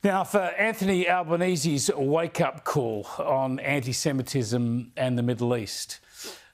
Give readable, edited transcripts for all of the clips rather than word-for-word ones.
Now, for Anthony Albanese's wake-up call on anti-Semitism and the Middle East,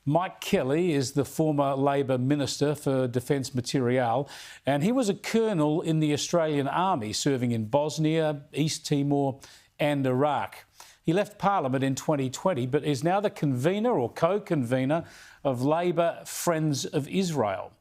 Mike Kelly is the former Labor Minister for Defence Material, and he was a colonel in the Australian Army, serving in Bosnia, East Timor and Iraq. He left Parliament in 2020, but is now the convener or co-convener of Labor Friends of Israel.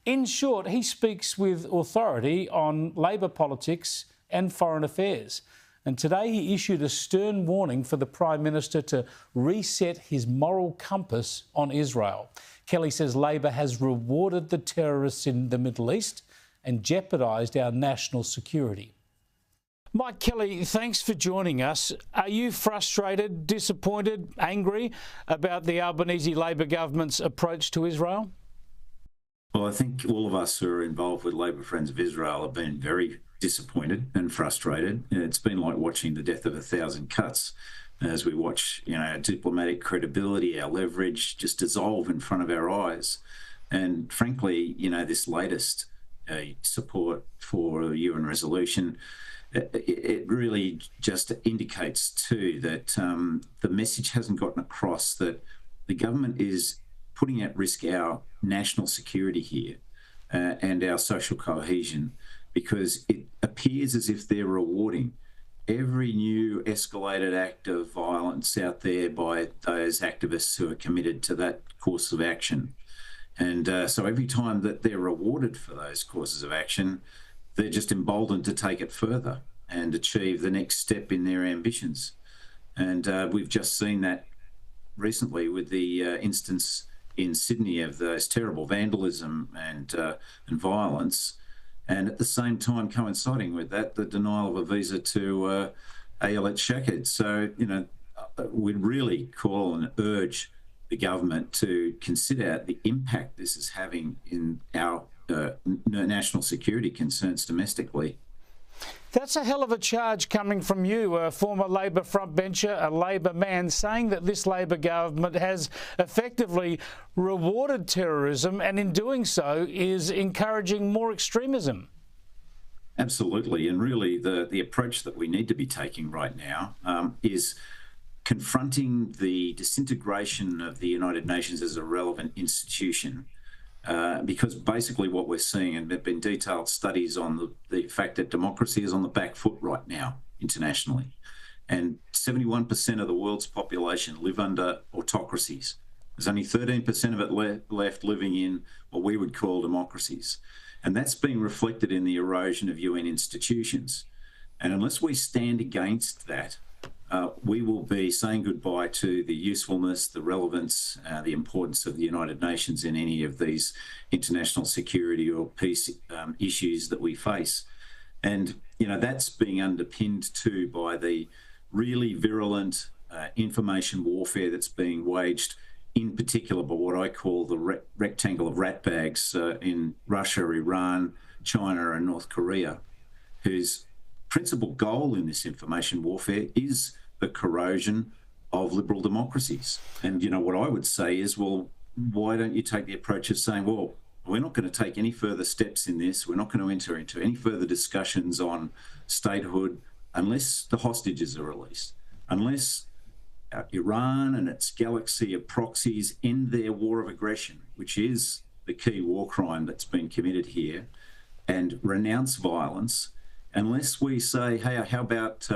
In short, he speaks with authority on Labor politics and foreign affairs. And today he issued a stern warning for the Prime Minister to reset his moral compass on Israel. Kelly says Labor has rewarded the terrorists in the Middle East and jeopardised our national security. Mike Kelly, thanks for joining us. Are you frustrated, disappointed, angry about the Albanese Labor government's approach to Israel? Well, I think all of us who are involved with Labor Friends of Israel have been very disappointed and frustrated. It's been like watching the death of 1,000 cuts as we watch, our diplomatic credibility, our leverage just dissolve in front of our eyes. And frankly, this latest support for a UN resolution, it really just indicates too that the message hasn't gotten across that the government is putting at risk our national security here and our social cohesion, because it appears as if they're rewarding every new escalated act of violence out there by those activists who are committed to that course of action. And so every time that they're rewarded for those courses of action, they're just emboldened to take it further and achieve the next step in their ambitions. And we've just seen that recently with the instance in Sydney of those terrible vandalism and violence. And at the same time, coinciding with that, the denial of a visa to Ayelet Shaked. So, we'd really call and urge the government to consider the impact this is having in our national security concerns domestically. That's a hell of a charge coming from you, a former Labor frontbencher, a Labor man, saying that this Labor government has effectively rewarded terrorism and in doing so is encouraging more extremism. Absolutely. And really the approach that we need to be taking right now is confronting the disintegration of the United Nations as a relevant institution. Because basically what we're seeing, and there have been detailed studies on the fact that democracy is on the back foot right now internationally, and 71% of the world's population live under autocracies. There's only 13% of it left living in what we would call democracies. And that's being reflected in the erosion of UN institutions. And unless we stand against that, we will be saying goodbye to the usefulness, the relevance, the importance of the United Nations in any of these international security or peace issues that we face. And, that's being underpinned too by the really virulent information warfare that's being waged, in particular by what I call the rectangle of ratbags in Russia, Iran, China and North Korea, whose principal goal in this information warfare is the corrosion of liberal democracies. And, what I would say is, well, why don't you take the approach of saying, well, we're not going to take any further steps in this. We're not going to enter into any further discussions on statehood unless the hostages are released, unless Iran and its galaxy of proxies end their war of aggression, which is the key war crime that's been committed here, and renounce violence, unless we say, hey, how about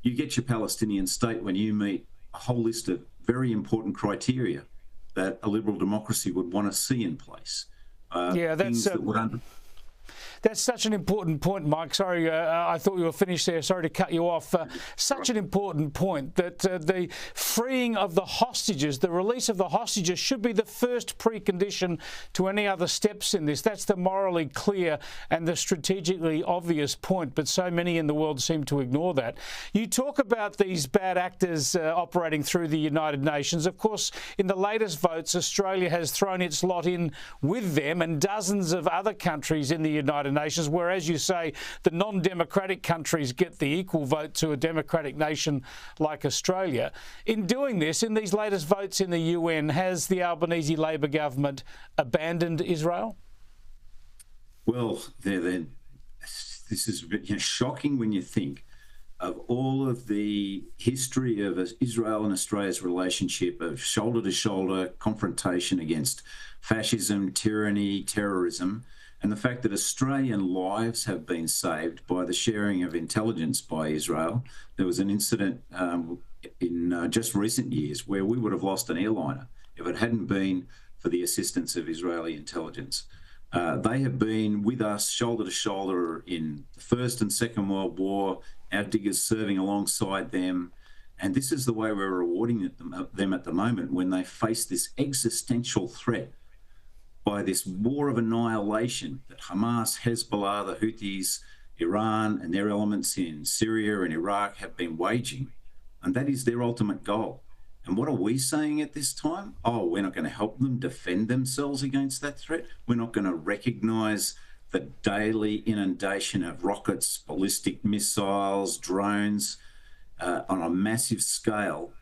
you get your Palestinian state when you meet a whole list of very important criteria that a liberal democracy would want to see in place. That's such an important point, Mike. Sorry, I thought you were finished there. Sorry to cut you off. Such an important point that the freeing of the hostages, the release of the hostages should be the first precondition to any other steps in this. That's the morally clear and the strategically obvious point, but so many in the world seem to ignore that. You talk about these bad actors operating through the United Nations. Of course, in the latest votes, Australia has thrown its lot in with them and dozens of other countries in the United Nations, where, as you say, the non-democratic countries get the equal vote to a democratic nation like Australia. In doing this, in these latest votes in the UN, has the Albanese Labor government abandoned Israel? Well, this is shocking when you think of all of the history of Israel and Australia's relationship of shoulder-to-shoulder confrontation against fascism, tyranny, terrorism, and the fact that Australian lives have been saved by the sharing of intelligence by Israel. There was an incident in just recent years where we would have lost an airliner if it hadn't been for the assistance of Israeli intelligence. They have been with us shoulder to shoulder in the First and Second World War, our diggers serving alongside them. And this is the way we're rewarding them at the moment when they face this existential threat by this war of annihilation that Hamas, Hezbollah, the Houthis, Iran and their elements in Syria and Iraq have been waging. And that is their ultimate goal. And what are we saying at this time? Oh, we're not going to help them defend themselves against that threat. We're not going to recognise the daily inundation of rockets, ballistic missiles, drones on a massive scale,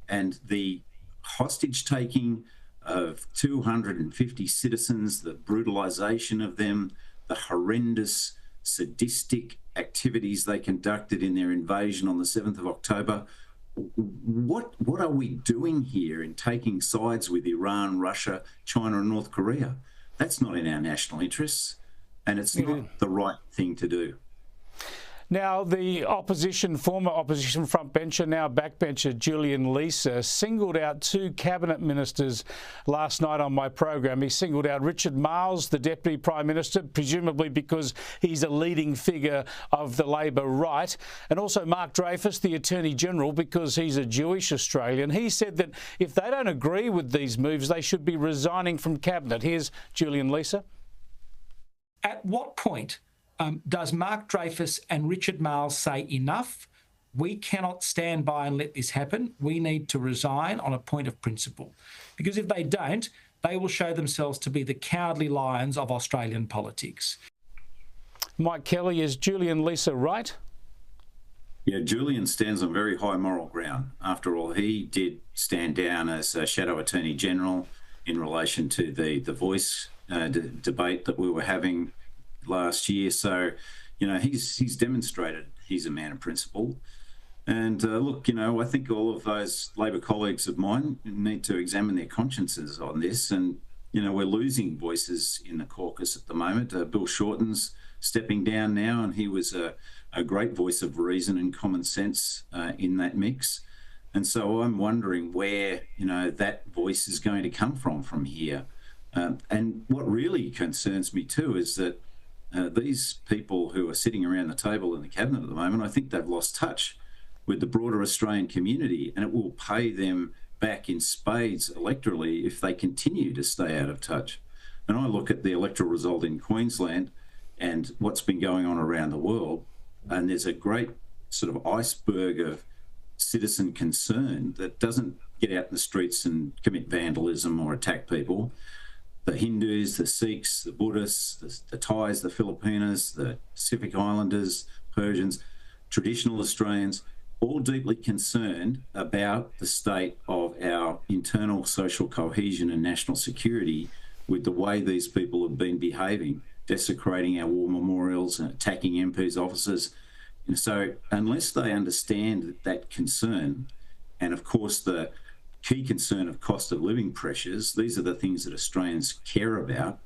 and the hostage taking of 250 citizens, the brutalisation of them, the horrendous, sadistic activities they conducted in their invasion on the 7th of October. What are we doing here in taking sides with Iran, Russia, China and North Korea? That's not in our national interests, and it's not the right thing to do. Now, the former opposition frontbencher, now backbencher, Julian Leeser, singled out two cabinet ministers last night on my program. He singled out Richard Marles, the Deputy Prime Minister, presumably because he's a leading figure of the Labor right, and also Mark Dreyfus, the Attorney General, because he's a Jewish Australian. He said that if they don't agree with these moves, they should be resigning from cabinet. Here's Julian Leeser. At what point does Mark Dreyfus and Richard Marles say enough? We cannot stand by and let this happen. We need to resign on a point of principle. Because if they don't, they will show themselves to be the cowardly lions of Australian politics. Mike Kelly, is Julian Leeser right? Yeah, Julian stands on very high moral ground. After all, he did stand down as a Shadow Attorney General in relation to the Voice debate that we were having last year. So, you know, he's demonstrated he's a man of principle. And look, you know, I think all of those Labor colleagues of mine need to examine their consciences on this. And, you know, we're losing voices in the caucus at the moment. Bill Shorten's stepping down now, and he was a great voice of reason and common sense in that mix. And so I'm wondering where, you know, that voice is going to come from here. And what really concerns me too is that these people who are sitting around the table in the cabinet at the moment, I think they've lost touch with the broader Australian community, and it will pay them back in spades electorally if they continue to stay out of touch. And I look at the electoral result in Queensland and what's been going on around the world, and there's a great sort of iceberg of citizen concern that doesn't get out in the streets and commit vandalism or attack people. The Hindus, the Sikhs, the Buddhists, the Thais, the Filipinos, the Pacific Islanders, Persians, traditional Australians, all deeply concerned about the state of our internal social cohesion and national security with the way these people have been behaving, desecrating our war memorials and attacking MPs' offices. And so unless they understand that concern, and of course the key concern of cost of living pressures, these are the things that Australians care about,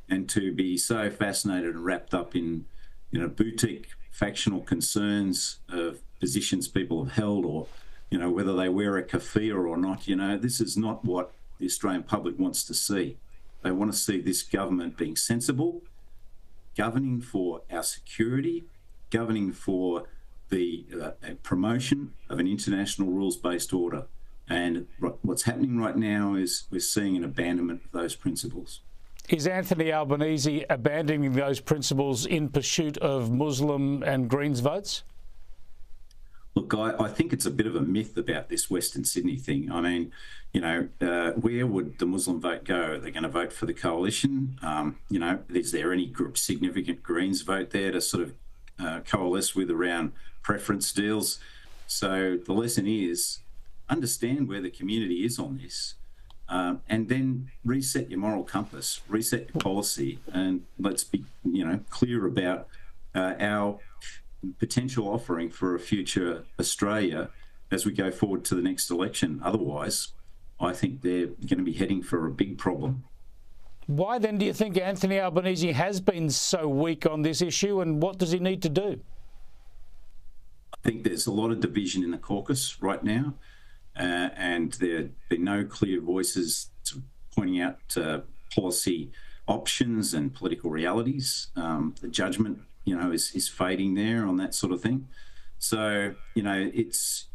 and to be so fascinated and wrapped up in, you know, boutique factional concerns of positions people have held, or, you know, whether they wear a keffiyeh or not, you know, this is not what the Australian public wants to see. They want to see this government being sensible, governing for our security, governing for the promotion of an international rules-based order. And what's happening right now is we're seeing an abandonment of those principles. Is Anthony Albanese abandoning those principles in pursuit of Muslim and Greens votes? Look, I think it's a bit of a myth about this Western Sydney thing. I mean, you know, where would the Muslim vote go? Are they going to vote for the coalition? You know, is there any significant Greens vote there to sort of coalesce with around preference deals? So the lesson is, understand where the community is on this, and then reset your moral compass, reset your policy, and let's be, you know, clear about our potential offering for a future Australia as we go forward to the next election. Otherwise, I think they're going to be heading for a big problem. Why then do you think Anthony Albanese has been so weak on this issue, and what does he need to do? I think there's a lot of division in the caucus right now, and there have been no clear voices pointing out policy options and political realities. The judgment, is fading there on that sort of thing. So, it's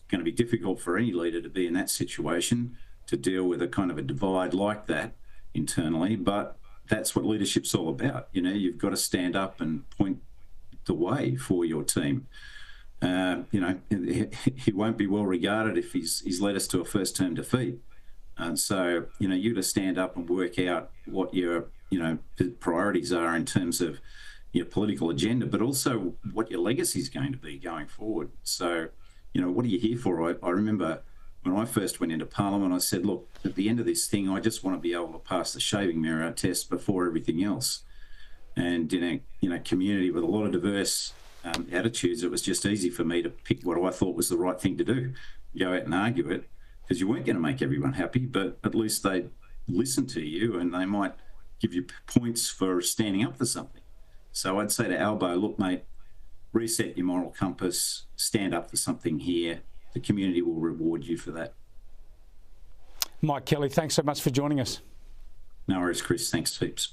going to be difficult for any leader to be in that situation, to deal with a kind of a divide like that internally. But that's what leadership's all about. You've got to stand up and point the way for your team. He won't be well regarded if he's led us to a first-term defeat. And so, you've got to stand up and work out what your, priorities are in terms of your political agenda, but also what your legacy is going to be going forward. So, what are you here for? I remember when I first went into Parliament, I said, look, at the end of this thing, I just want to be able to pass the shaving mirror test before everything else. And in a community with a lot of diverse attitudes, it was just easy for me to pick what I thought was the right thing to do, go out and argue it, because you weren't going to make everyone happy, but at least they'd listen to you and they might give you points for standing up for something. So I'd say to Albo, look, mate, reset your moral compass, stand up for something here. The community will reward you for that. Mike Kelly, thanks so much for joining us. No worries, Chris. Thanks heaps.